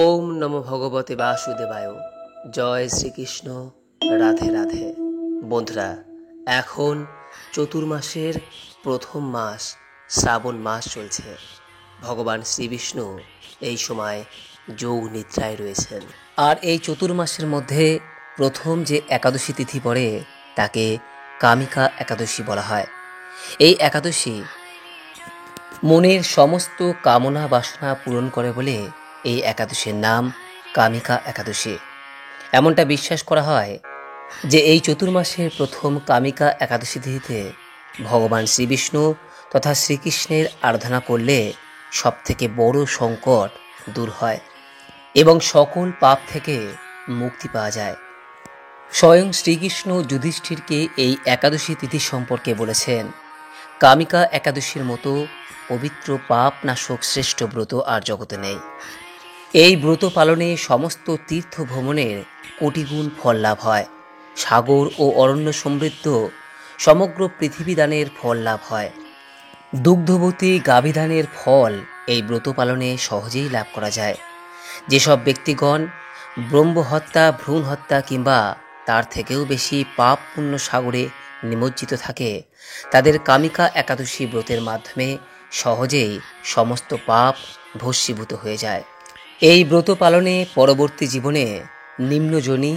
ওম নমো ভগবতে বাসুদেবায়। জয় শ্রীকৃষ্ণ। রাধে রাধে। বন্ধুরা, এখন চতুর্মাসের প্রথম মাস শ্রাবণ মাস চলছে। ভগবান শ্রীবিষ্ণু এই সময় যোগ নিদ্রায় রয়েছেন। আর এই চতুর্মাসের মধ্যে প্রথম যে একাদশী তিথি পড়ে তাকে কামিকা একাদশী বলা হয়। এই একাদশী মনের সমস্ত কামনা বাসনা পূরণ করে বলে এই একাদশীর নাম কামিকা একাদশী। এমনটা বিশ্বাস করা হয় যে এই চতুর্মাসের প্রথম কামিকা একাদশী তিথিতে ভগবান শ্রীবিষ্ণু তথা শ্রীকৃষ্ণের আরাধনা করলে সবথেকে বড় সংকট দূর হয় এবং সকল পাপ থেকে মুক্তি পাওয়া যায়। স্বয়ং শ্রীকৃষ্ণ যুধিষ্ঠিরকে এই একাদশী তিথি সম্পর্কে বলেছেন, কামিকা একাদশীর মতো পবিত্র পাপ নাশক শ্রেষ্ঠ ব্রত আর জগতে নেই। এই ব্রত পালনে সমস্ত তীর্থ ভ্রমণের কোটিগুণ ফল লাভ হয়। সাগর ও অরণ্য সমৃদ্ধ সমগ্র পৃথিবী দানের ফল লাভ হয়। দুগ্ধবতী গাভীদানের ফল এই ব্রত পালনে সহজেই লাভ করা যায়। যেসব ব্যক্তিগণ ব্রহ্মহত্যা, ভ্রূণ হত্যা কিংবা তার থেকেও বেশি পাপ পুণ্য সাগরে নিমজ্জিত থাকে, তাদের কামিকা একাদশী ব্রতের মাধ্যমে সহজেই সমস্ত পাপ ভস্মীভূত হয়ে যায়। এই ব্রত পালনে পরবর্তী জীবনে নিম্নযোনি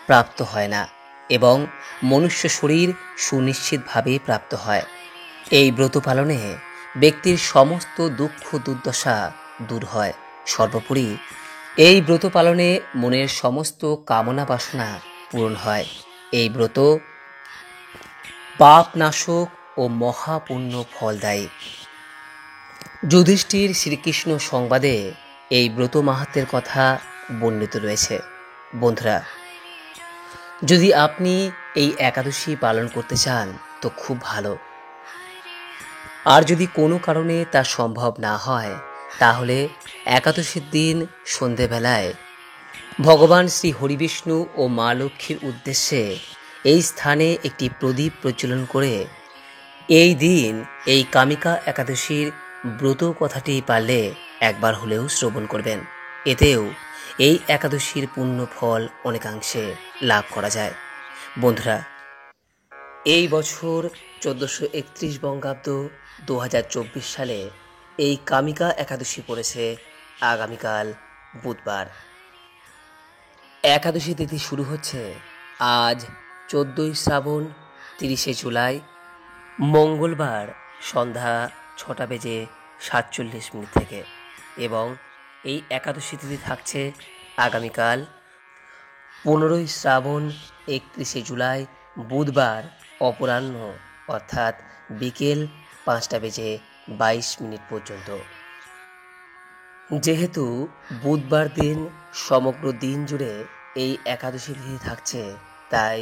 প্রাপ্ত হয় না এবং মনুষ্য শরীর সুনিশ্চিতভাবে প্রাপ্ত হয়। এই ব্রত পালনে ব্যক্তির সমস্ত দুঃখ দুর্দশা দূর হয়। সর্বোপরি এই ব্রত পালনে মনের সমস্ত কামনা বাসনা পূরণ হয়। এই ব্রত পাপ নাশক ও মহাপুণ্য ফলদায়ী। যুধিষ্ঠির শ্রীকৃষ্ণ সংবাদে এই ব্রত মাহাত্ম্যের কথা বর্ণিত রয়েছে। বন্ধুরা, যদি আপনি এই একাদশী পালন করতে চান তো খুব ভালো। আর যদি কোনো কারণে তা সম্ভব না হয়, তাহলে একাদশীর দিন সন্ধেবেলায় ভগবান শ্রী হরিবিষ্ণু ও মা লক্ষ্মীর উদ্দেশ্যে এই স্থানে একটি প্রদীপ প্রজ্বলন করে এই দিন এই কামিকা একাদশীর ব্রত কথাটি পারলে একবার হলেও শ্রবণ করবেন। এতেও এই একাদশীর পুণ্য ফল অনেকাংশে লাভ করা যায়। বন্ধুরা, এই বছর 1431 বঙ্গাব্দ 2024 সালে এই কামিকা একাদশী পড়েছে আগামীকাল বুধবার। একাদশী তিথি শুরু হচ্ছে আজ 14ই শ্রাবণ 30শে জুলাই মঙ্গলবার সন্ধ্যা 6:47 থেকে এবং এই একাদশী তিথি থাকছে আগামীকাল 15ই শ্রাবণ 31শে জুলাই বুধবার অপরাহ্ন অর্থাৎ বিকেল 5:22 পর্যন্ত। যেহেতু বুধবার দিন সমগ্র দিন জুড়ে এই একাদশী তিথি থাকছে, তাই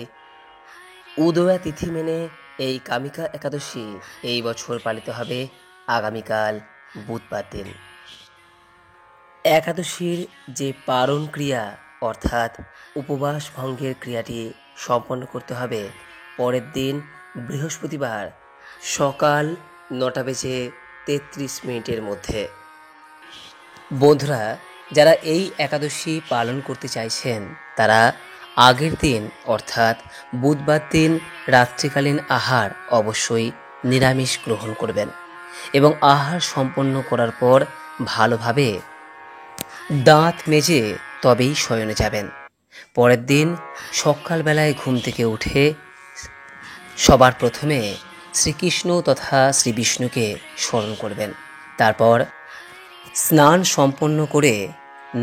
উদয়া তিথি মেনে এই কামিকা একাদশী এই বছর পালিত হবে আগামীকাল বুধবার দিন। একাদশীর যে পারণ ক্রিয়া অর্থাৎ উপবাস ভঙ্গের ক্রিয়াটি সম্পন্ন করতে হবে পরের দিন বৃহস্পতিবার সকাল 9:33 মধ্যে। বন্ধুরা, যারা এই একাদশী পালন করতে চাইছেন তারা আগের দিন অর্থাৎ বুধবার দিন রাত্রিকালীন আহার অবশ্যই নিরামিষ গ্রহণ করবেন এবং আহার সম্পন্ন করার পর ভালোভাবে দাঁত মেজে তবেই শয়নে যাবেন। পরের দিন সকালবেলায় ঘুম থেকে উঠে সবার প্রথমে শ্রীকৃষ্ণ তথা শ্রী বিষ্ণুকে স্মরণ করবেন। তারপর স্নান সম্পন্ন করে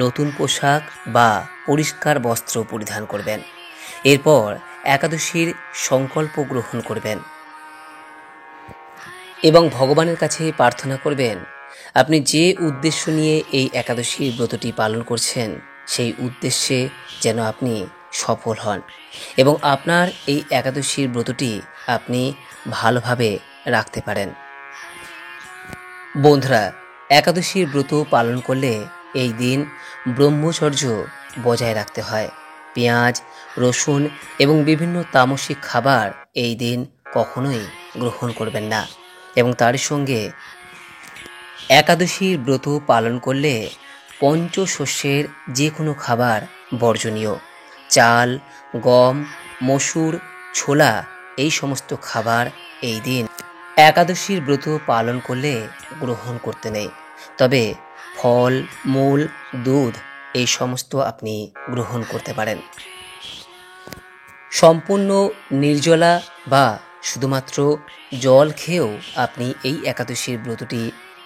নতুন পোশাক বা পরিষ্কার বস্ত্র পরিধান করবেন। এরপর একাদশীর সংকল্প গ্রহণ করবেন এবং ভগবানের কাছে প্রার্থনা করবেন আপনি যে উদ্দেশ্য নিয়ে এই একাদশীর ব্রতটি পালন করছেন সেই উদ্দেশ্যে যেন আপনি সফল হন এবং আপনার এই একাদশীর ব্রতটি আপনি ভালোভাবে রাখতে পারেন। বন্ধুরা, একাদশীর ব্রত পালন করলে এই দিন ব্রহ্মচর্য বজায় রাখতে হয়। পেঁয়াজ, রসুন এবং বিভিন্ন তামসিক খাবার এই দিন কখনোই গ্রহণ করবেন না এবং তার সঙ্গে একাদশীর ব্রত পালন করলে পঞ্চশস্যের যে কোনো খাবার বর্জনীয়। চাল, গম, মসুর, ছোলা এই সমস্ত খাবার এই দিন একাদশীর ব্রত পালন করলে গ্রহণ করতে নেই। তবে ফল, মূল, দুধ এই সমস্ত আপনি গ্রহণ করতে পারেন। সম্পূর্ণ নির্জলা বা শুধুমাত্র জল খেয়েও আপনি এই একাদশীর ব্রতটি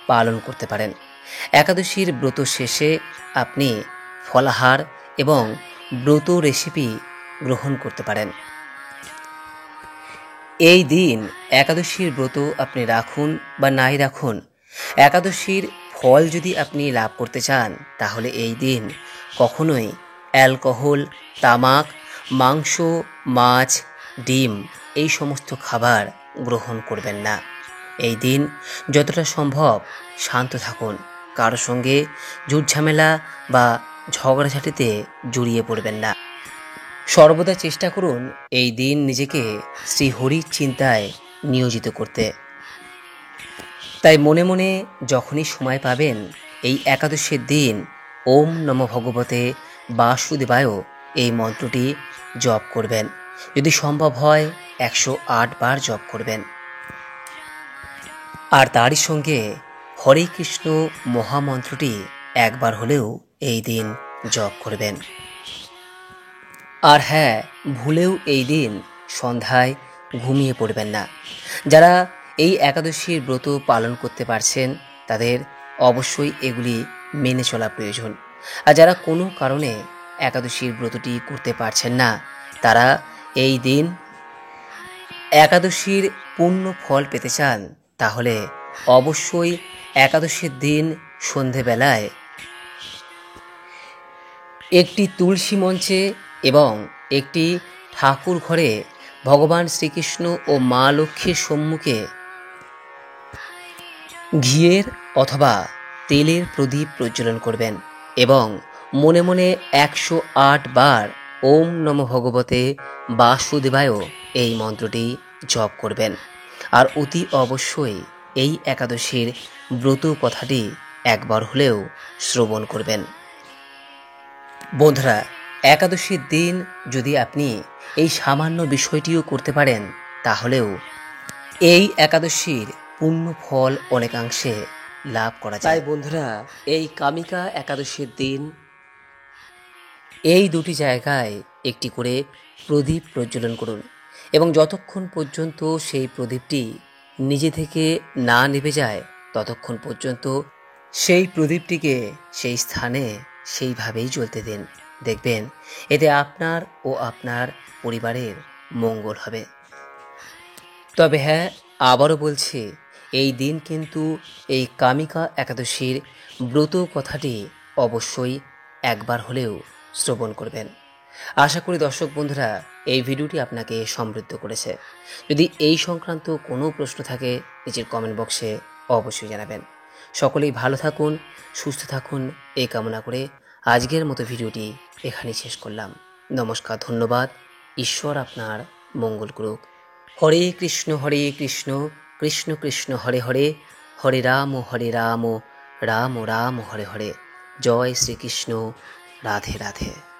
পালন করতে পারেন। একাদশীর ব্রত শেষে আপনি ফলাহার এবং ব্রত রেসিপি গ্রহণ করতে পারেন। এই দিন একাদশীর ব্রত আপনি রাখুন বা নাই রাখুন, একাদশীর ফল যদি আপনি লাভ করতে চান তাহলে এই দিন কখনোই অ্যালকোহল, তামাক, মাংস, মাছ, ডিম এই সমস্ত খাবার গ্রহণ করবেন না। এই দিন যতটা সম্ভব শান্ত থাকুন, কারো সঙ্গে ঝুটঝামেলা বা ঝগড়াঝাটিতে জড়িয়ে পড়বেন না। সর্বদা চেষ্টা করুন এই দিন নিজেকে শ্রীহরির চিন্তায় নিয়োজিত করতে। তাই মনে মনে যখনই সময় পাবেন এই একাদশীর দিন ওম নমঃ ভগবতে বাসুদেবায় এই মন্ত্রটি জপ করবেন। যদি সম্ভব হয় 108 বার জপ করবেন। আর তারই সঙ্গে হরে কৃষ্ণ মহামন্ত্রটি একবার হলেও এই দিন জপ করবেন। আর হ্যাঁ, ভুলেও এই দিন সন্ধ্যায় ঘুমিয়ে পড়বেন না। যারা এই একাদশীর ব্রত পালন করতে পারছেন তাদের অবশ্যই এগুলি মেনে চলা প্রয়োজন। আর যারা কোনো কারণে একাদশীর ব্রতটি করতে পারছেন না, তারা এই দিন একাদশীর পূর্ণ ফল পেতে চান তাহলে অবশ্যই একাদশীর দিন সন্ধেবেলায় একটি তুলসী মঞ্চে এবং একটি ঠাকুর ঘরে ভগবান শ্রীকৃষ্ণ ও মা লক্ষ্মীর সম্মুখে ঘিয়ের অথবা তেলের প্রদীপ প্রজ্বলন করবেন এবং মনে মনে 108 বার ওম নমঃ ভগবতে বাসুদেবায় এই মন্ত্রটি জপ করবেন। আর অতি অবশ্যই এই একাদশীর ব্রত কথাটি একবার হলেও শ্রবণ করবেন। বন্ধুরা, একাদশীর দিন যদি আপনি এই সামান্য বিষয়টিও করতে পারেন তাহলেও এই একাদশীর পূর্ণ ফল অনেকাংশে লাভ করা যায়। তাই বন্ধুরা, এই কামিকা একাদশীর দিন এই দুটি জায়গায় একটি করে প্রদীপ প্রজ্বলন করুন এবং যতক্ষণ পর্যন্ত সেই প্রদীপটি নিজে থেকে না নিভে যায় ততক্ষণ পর্যন্ত সেই প্রদীপটিকে সেই স্থানে সেইভাবেই জ্বলতে দিন। দেখবেন এতে আপনার ও আপনার পরিবারের মঙ্গল হবে। তবে হ্যাঁ, আবারও বলছি, এই দিন কিন্তু এই কামিকা একাদশীর ব্রত কথাটি অবশ্যই একবার হলেও শ্রবণ করবেন। আশা করি দর্শক বন্ধুরা এই ভিডিওটি আপনাকে সমৃদ্ধ করেছে। যদি এই সংক্রান্ত কোনো প্রশ্ন থাকে নিচের কমেন্ট বক্সে অবশ্যই জানাবেন। সকলেই ভালো থাকুন, সুস্থ থাকুন এই কামনা করে আজকের মতো ভিডিওটি এখানেই শেষ করলাম। নমস্কার, ধন্যবাদ। ঈশ্বর আপনার মঙ্গল করুক। হরে কৃষ্ণ কৃষ্ণ কৃষ্ণ হরে হরে, হরে রাম রাম রাম হরে হরে। জয় শ্রীকৃষ্ণ। রাধে রাধে।